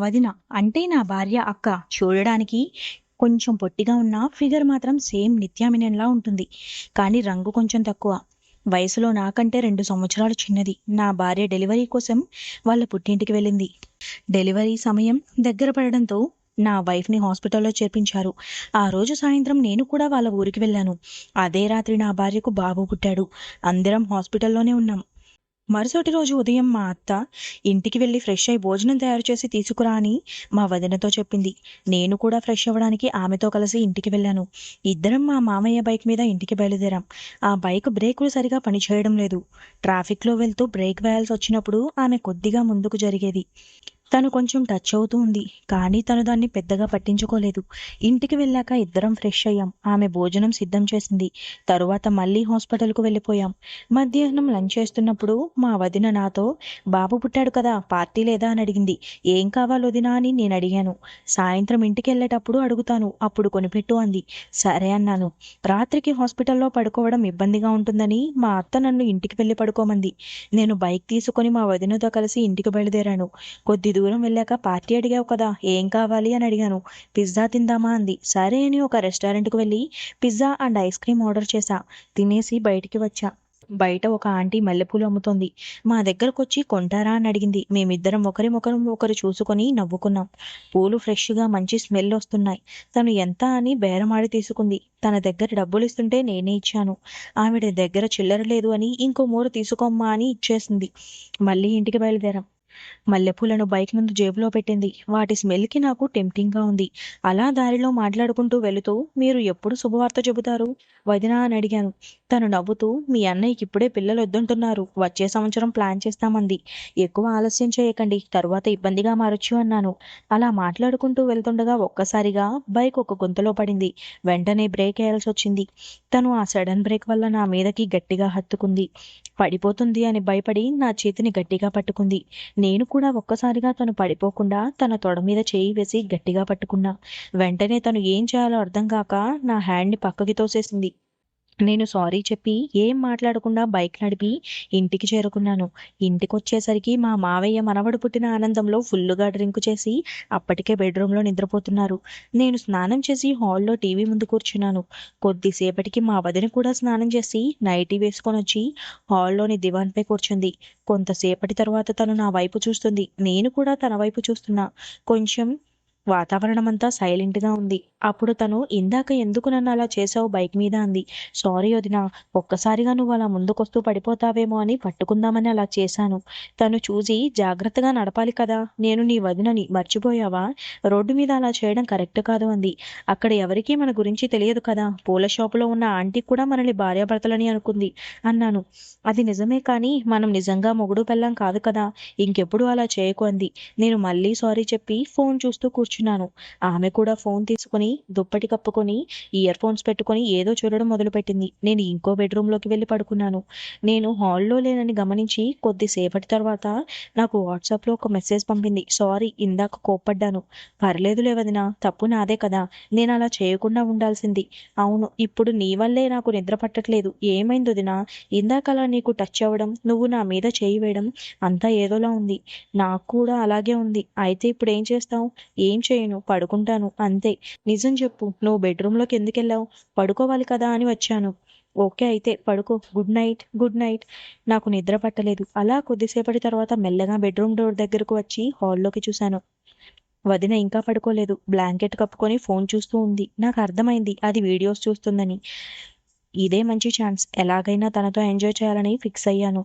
వదిన అంటే నా భార్య అక్క. చూడడానికి కొంచెం పొట్టిగా ఉన్న ఫిగర్ మాత్రం సేమ్ నిత్యామినన్లా ఉంటుంది. కానీ రంగు కొంచెం తక్కువ. వయసులో నాకంటే 2 సంవత్సరాలు చిన్నది. నా భార్య డెలివరీ కోసం వాళ్ళ పుట్టింటికి వెళ్ళింది. డెలివరీ సమయం దగ్గర పడడంతో నా వైఫ్ని హాస్పిటల్లో చేర్పించారు. ఆ రోజు సాయంత్రం నేను కూడా వాళ్ళ ఊరికి వెళ్ళాను. అదే రాత్రి నా భార్యకు బాబు పుట్టాడు. అందరం హాస్పిటల్లోనే ఉన్నాం. మరుసటి రోజు ఉదయం మా అత్త ఇంటికి వెళ్ళి ఫ్రెష్ అయి భోజనం తయారు చేసి తీసుకురా అని మా వదినతో చెప్పింది. నేను కూడా ఫ్రెష్ అవ్వడానికి ఆమెతో కలిసి ఇంటికి వెళ్ళాను. ఇద్దరం మా మామయ్య బైక్ మీద ఇంటికి బయలుదేరాం. ఆ బైక్ బ్రేకులు సరిగా పనిచేయడం లేదు. ట్రాఫిక్లో వెళ్తూ బ్రేక్ వేయాల్సి వచ్చినప్పుడు ఆమె కొద్దిగా ముందుకు జరిగేది. తను కొంచెం టచ్ అవుతూ ఉంది. కానీ తను దాన్ని పెద్దగా పట్టించుకోలేదు. ఇంటికి వెళ్ళాక ఇద్దరం ఫ్రెష్ అయ్యాం. ఆమె భోజనం సిద్ధం చేసింది. తరువాత మళ్ళీ హాస్పిటల్కు వెళ్ళిపోయాం. మధ్యాహ్నం లంచ్ చేస్తున్నప్పుడు మా వదిన నాతో బాబు పుట్టాడు కదా, పార్టీ లేదా అని అడిగింది. ఏం కావాలి వదినా అని నేను అడిగాను. సాయంత్రం ఇంటికి వెళ్ళేటప్పుడు అడుగుతాను, అప్పుడు కొనిపెట్టు అంది. సరే అన్నాను. రాత్రికి హాస్పిటల్లో పడుకోవడం ఇబ్బందిగా ఉంటుందని మా అత్త నన్ను ఇంటికి వెళ్ళి పడుకోమంది. నేను బైక్ తీసుకొని మా వదినతో కలిసి ఇంటికి బయలుదేరాను. కొద్ది దూరం వెళ్ళాక పార్టీ అడిగావు కదా, ఏం కావాలి అని అడిగాను. పిజ్జా తిందామా అంది. సరే అని ఒక రెస్టారెంట్కు వెళ్ళి pizza and ice cream order చేశా. తినేసి బయటికి వచ్చా. బయట ఒక ఆంటీ మల్లెపూలు అమ్ముతోంది. మా దగ్గరకు వచ్చి కొంటారా అని అడిగింది. మేమిద్దరం ఒకరు చూసుకొని నవ్వుకున్నాం. పూలు ఫ్రెష్గా మంచి స్మెల్ వస్తున్నాయి. తను ఎంత అని బేరమాడి తీసుకుంది. తన దగ్గర డబ్బులు ఇస్తుంటే నేనే ఇచ్చాను. ఆవిడ దగ్గర చిల్లర లేదు అని ఇంకో మూర తీసుకోమ్మా అని ఇచ్చేసింది. మళ్ళీ ఇంటికి బయలుదేరాం. మల్లెపూలను బైక్ ముందు జేబులో పెట్టింది. వాటి స్మెల్కి నాకు టెంప్టింగ్గా ఉంది. అలా దారిలో మాట్లాడుకుంటూ వెళుతూ మీరు ఎప్పుడు శుభవార్త చెబుతారు వదినా అని అడిగాను. తను నవ్వుతూ మీ అన్నయ్యకి ఇప్పుడే పిల్లలు వద్దంటున్నారు, వచ్చే సంవత్సరం ప్లాన్ చేస్తామంది. ఎక్కువ ఆలస్యం చేయకండి, తరువాత ఇబ్బందిగా మారొచ్చు అన్నాను. అలా మాట్లాడుకుంటూ వెళ్తుండగా ఒక్కసారిగా బైక్ ఒక గుంతలో పడింది. వెంటనే బ్రేక్ వేయాల్సి వచ్చింది. తను ఆ సడన్ బ్రేక్ వల్ల నా మీదకి గట్టిగా హత్తుకుంది. పడిపోతుంది అని భయపడి నా చేతిని గట్టిగా పట్టుకుంది. నేను కూడా ఒక్కసారిగా తను పడిపోకుండా తన తొడ మీద చేయి వేసి గట్టిగా పట్టుకున్నా. వెంటనే తను ఏం చేయాలో అర్థం కాక నా హ్యాండ్ని పక్కకి తోసేసింది. నేను సారీ చెప్పి ఏం మాట్లాడకుండా బైక్ నడిపి ఇంటికి చేరుకున్నాను. ఇంటికొచ్చేసరికి మా మావయ్య మనవడు పుట్టిన ఆనందంలో ఫుల్లుగా డ్రింక్ చేసి అప్పటికే బెడ్రూమ్లో నిద్రపోతున్నారు. నేను స్నానం చేసి హాల్లో టీవీ ముందు కూర్చున్నాను. కొద్దిసేపటికి మా వదిన కూడా స్నానం చేసి నైటీ వేసుకొని వచ్చి హాల్లోని దివాన్పై కూర్చుంది. కొంతసేపటి తర్వాత తను నా వైపు చూస్తుంది. నేను కూడా తన వైపు చూస్తున్నా. కొంచెం వాతావరణం అంతా సైలెంట్గా ఉంది. అప్పుడు తను ఇందాక ఎందుకు నన్ను అలా చేసావు బైక్ మీద అంది. సారీ వదినా, ఒక్కసారిగా నువ్వు అలా ముందుకొస్తూ పడిపోతావేమో అని పట్టుకుందామని అలా చేశాను. తను చూసి జాగ్రత్తగా నడపాలి కదా, నేను నీ వదినని మర్చిపోయావా, రోడ్డు మీద అలా చేయడం కరెక్ట్ కాదు అంది. అక్కడ ఎవరికీ మన గురించి తెలియదు కదా, పూల షాపులో ఉన్న ఆంటీ కూడా మనల్ని భార్యాభర్తలని అనుకుంది అన్నాను. అది నిజమే, కానీ మనం నిజంగా మొగుడు పెళ్ళం కాదు కదా, ఇంకెప్పుడు అలా చేయకు అంది. నేను మళ్ళీ సారీ చెప్పి ఫోన్ చూస్తూ కూర్చున్నాను. ఆమె కూడా ఫోన్ తీసుకుని దుప్పటి కప్పుకొని ఇయర్ ఫోన్స్ పెట్టుకుని ఏదో చూడడం మొదలుపెట్టింది. నేను ఇంకో బెడ్రూమ్లోకి వెళ్ళి పడుకున్నాను. నేను హాల్లో లేనని గమనించి కొద్దిసేపటి తర్వాత నాకు వాట్సాప్లో ఒక మెసేజ్ పంపింది. సారీ, ఇందాక కోప్పడ్డాను. పర్లేదులే వదినా, తప్పు నాదే కదా, నేను అలా చేయకుండా ఉండాల్సింది. అవును, ఇప్పుడు నీ వల్లే నాకు నిద్ర పట్టట్లేదు. ఏమైంది వదినా, ఇందాక అలా నీకు టచ్ అవ్వడం, నువ్వు నా మీద చేయి వేయడం అంతా ఏదోలా ఉంది. నాకు కూడా అలాగే ఉంది. అయితే ఇప్పుడు ఏం చేస్తావు? ఏం చేయను, పడుకుంటాను అంతే. నిజం చెప్పు, నువ్వు బెడ్రూమ్లోకి ఎందుకు వెళ్ళావు? పడుకోవాలి కదా అని వచ్చాను. ఓకే అయితే పడుకో, గుడ్ నైట్. Good night. నాకు నిద్ర పట్టలేదు. అలా కొద్దిసేపటి తర్వాత మెల్లగా బెడ్రూమ్ డోర్ దగ్గరకు వచ్చి హాల్లోకి చూశాను. వదిన ఇంకా పడుకోలేదు. బ్లాంకెట్ కప్పుకొని ఫోన్ చూస్తూ ఉంది. నాకు అర్థమైంది అది వీడియోస్ చూస్తుందని. ఇదే మంచి ఛాన్స్, ఎలాగైనా తనతో ఎంజాయ్ చేయాలని ఫిక్స్ అయ్యాను.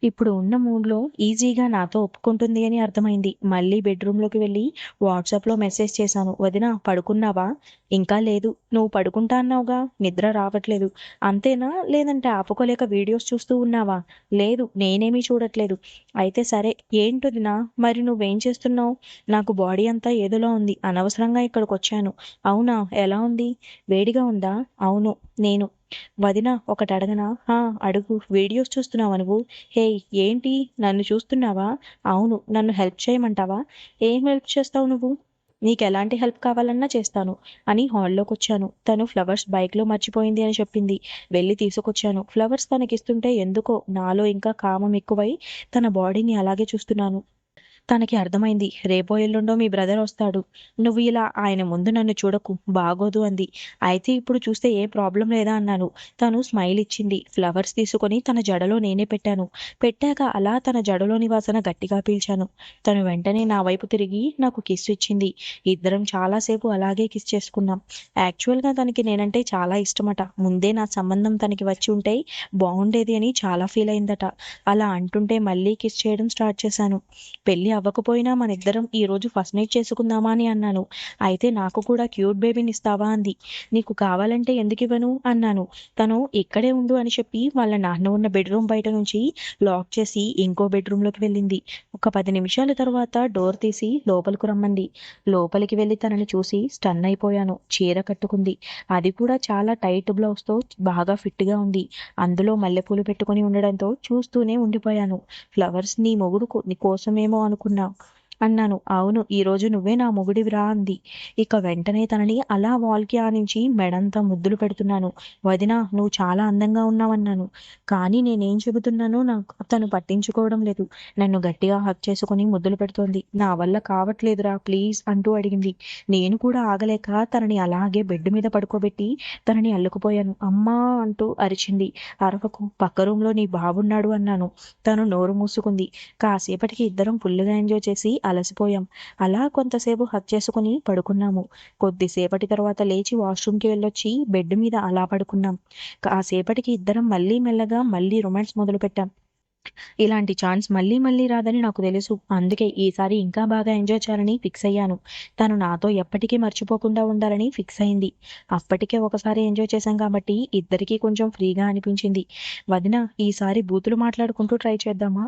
ఇప్పుడు ఉన్న మూడ్లో ఈజీగా నాతో ఒప్పుకుంటుంది అని అర్థమైంది. మళ్ళీ బెడ్రూమ్లోకి వెళ్ళి వాట్సాప్లో మెసేజ్ చేశాను. వదినా, పడుకున్నావా? ఇంకా లేదు. నువ్వు పడుకుంటా అన్నావుగా, నిద్ర రావట్లేదు అంతేనా, లేదంటే ఆపుకోలేక వీడియోస్ చూస్తూ ఉన్నావా? లేదు, నేనేమీ చూడట్లేదు. అయితే సరే. ఏంటొదినా, మరి నువ్వేం చేస్తున్నావు? నాకు బాడీ అంతా ఏదోలా ఉంది, అనవసరంగా ఇక్కడికి వచ్చాను. అవునా, ఎలా ఉంది? వేడిగా ఉందా? అవును. నేను వదిన ఒకటి అడగనా? అడుగు. వీడియోస్ చూస్తున్నావా నువ్వు? హే, ఏంటి నన్ను చూస్తున్నావా? అవును. నన్ను హెల్ప్ చేయమంటావా? ఏం హెల్ప్ చేస్తావు నువ్వు? నీకు ఎలాంటి హెల్ప్ కావాలన్నా చేస్తాను అని హాల్లోకి వచ్చాను. తను ఫ్లవర్స్ బైక్లో మర్చిపోయింది అని చెప్పింది. వెళ్ళి తీసుకొచ్చాను. ఫ్లవర్స్ తనకిస్తుంటే ఎందుకో నాలో ఇంకా కామం ఎక్కువై తన బాడీని అలాగే చూస్తున్నాను. తనకి అర్థమైంది. రేపో ఎల్లుండో మీ బ్రదర్ వస్తాడు. నువ్వు ఇలా ఆయన ముందు నన్ను చూడకు, బాగోదు అంది. అయితే ఇప్పుడు చూస్తే ఏ ప్రాబ్లం లేదా అన్నాను. తను స్మైల్ ఇచ్చింది. ఫ్లవర్స్ తీసుకొని తన జడలో నేనే పెట్టాను. పెట్టాక అలా తన జడలోని వాసన గట్టిగా పీల్చాను. తను వెంటనే నా వైపు తిరిగి నాకు కిస్ ఇచ్చింది. ఇద్దరం చాలాసేపు అలాగే కిస్ చేసుకున్నాం. యాక్చువల్గా తనకి నేనంటే చాలా ఇష్టమట. ముందే నా సంబంధం తనకి వచ్చి ఉంటే బాగుండేది అని చాలా ఫీల్ అయిందట. అలా అంటుంటే మళ్ళీ కిస్ చేయడం స్టార్ట్ చేశాను. పెళ్లి అవ్వకపోయినా మనిద్దరం ఈరోజు ఫస్ట్ నైట్ చేసుకుందామా అని అన్నాను. అయితే నాకు కూడా క్యూట్ బేబీని ఇస్తావా అంది. నీకు కావాలంటే ఎందుకు ఇవ్వను అన్నాను. తను ఇక్కడే ఉండు అని చెప్పి వాళ్ళ నాన్న ఉన్న బెడ్రూమ్ బయట నుంచి లాక్ చేసి ఇంకో బెడ్రూమ్లోకి వెళ్ళింది. ఒక 10 నిమిషాల తర్వాత డోర్ తీసి లోపలికి రమ్మంది. లోపలికి వెళ్ళి తనని చూసి స్టన్ అయిపోయాను. చీర కట్టుకుంది. అది కూడా చాలా టైట్ బ్లౌజ్తో బాగా ఫిట్గా ఉంది. అందులో మల్లెపూలు పెట్టుకుని ఉండడంతో చూస్తూనే ఉండిపోయాను. ఫ్లవర్స్ నీ మొగుడు నీ కోసమేమో అనుకున్నా అన్నాను. అవును, ఈరోజు నువ్వే నా మొగుడివిరా అంది. ఇక వెంటనే తనని అలా వాల్కి ఆనించి మెడంతా ముద్దులు పెడుతున్నాను. వదినా, నువ్వు చాలా అందంగా ఉన్నావన్నాను. కానీ నేనేం చెబుతున్నానో నాకు తను పట్టించుకోవడం లేదు. నన్ను గట్టిగా హక్ చేసుకుని ముద్దులు పెడుతోంది. నా వల్ల కావట్లేదురా ప్లీజ్ అంటూ అడిగింది. నేను కూడా ఆగలేక తనని అలాగే బెడ్ మీద పడుకోబెట్టి తనని అల్లుకుపోయాను. అమ్మా అంటూ అరిచింది. అరవకు, పక్క రూమ్లో నీ బాబున్నాడు అన్నాను. తను నోరు మూసుకుంది. కాసేపటికి ఇద్దరం ఫుల్గా ఎంజాయ్ చేసి అలసిపోయాం. అలా కొంతసేపు హగ్ చేసుకుని పడుకున్నాము. కొద్దిసేపటి తర్వాత లేచి వాష్రూమ్కి వెళ్ళొచ్చి బెడ్ మీద అలా పడుకున్నాం. కాసేపటికి ఇద్దరం మళ్ళీ మెల్లగా మళ్ళీ రొమాన్స్ మొదలు పెట్టాం. ఇలాంటి ఛాన్స్ మళ్ళీ మళ్ళీ రాదని నాకు తెలుసు. అందుకే ఈసారి ఇంకా బాగా ఎంజాయ్ చేయాలని ఫిక్స్ అయ్యాను. తను నాతో ఎప్పటికీ మర్చిపోకుండా ఉండాలని ఫిక్స్ అయింది. అప్పటికే ఒకసారి ఎంజాయ్ చేశాం కాబట్టి ఇద్దరికీ కొంచెం ఫ్రీగా అనిపించింది. వదిన, ఈసారి బూతులు మాట్లాడుకుంటూ ట్రై చేద్దామా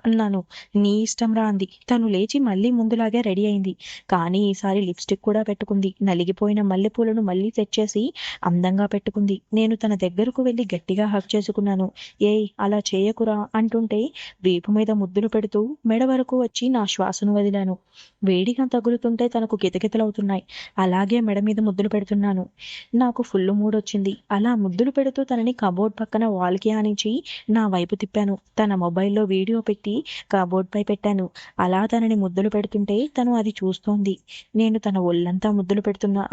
అన్నాను. నీ ఇష్టం రా అంది. తను లేచి మళ్ళీ ముందులాగే రెడీ అయింది. కానీ ఈసారి లిప్స్టిక్ కూడా పెట్టుకుంది. నలిగిపోయిన మల్లెపూలను మళ్ళీ సెట్ చేసి అందంగా పెట్టుకుంది. నేను తన దగ్గరకు వెళ్ళి గట్టిగా హగ్ చేసుకున్నాను. ఏయ్, అలా చేయకురా అంటుంటే వీపు మీద ముద్దులు పెడుతూ మెడ వరకు వచ్చి నా శ్వాసను వదిలాను. వేడిగా తగులుతుంటే తనకు కితకితలవుతున్నాయి. అలాగే మెడ మీద ముద్దులు పెడుతున్నాను. నాకు ఫుల్ మూడ్ వచ్చింది. అలా ముద్దులు పెడుతూ తనని కబోర్డ్ పక్కన వాల్కి ఆనించి నా వైపు తిప్పాను. తన మొబైల్లో వీడియో పెట్టి కబోర్డ్ పై పెట్టాను. అలా తనని ముద్దులు పెడుతుంటే తను అది చూస్తోంది. నేను తన ఒళ్ళంతా ముద్దులు పెడుతున్నా.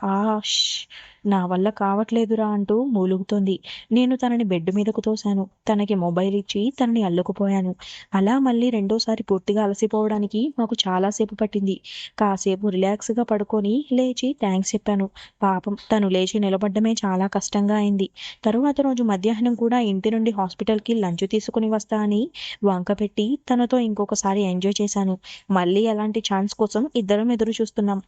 నా వల్ల కావట్లేదురా అంటూ మూలుగుతోంది. నేను తనని బెడ్ మీదకు తోశాను. తనకి మొబైల్ ఇచ్చి తనని అల్లుకుపోయాను. అలా మళ్ళీ రెండోసారి పూర్తిగా అలసిపోవడానికి మాకు చాలాసేపు పట్టింది. కాసేపు రిలాక్స్గా పడుకొని లేచి థ్యాంక్స్ చెప్పాను. పాపం తను లేచి నిలబడ్డమే చాలా కష్టంగా అయింది. తరువాత రోజు మధ్యాహ్నం కూడా ఇంటి నుండి హాస్పిటల్కి లంచ్ తీసుకుని వస్తా అని వంక పెట్టి తనతో ఇంకొకసారి ఎంజాయ్ చేశాను. మళ్ళీ అలాంటి ఛాన్స్ కోసం ఇద్దరం ఎదురు చూస్తున్నాం.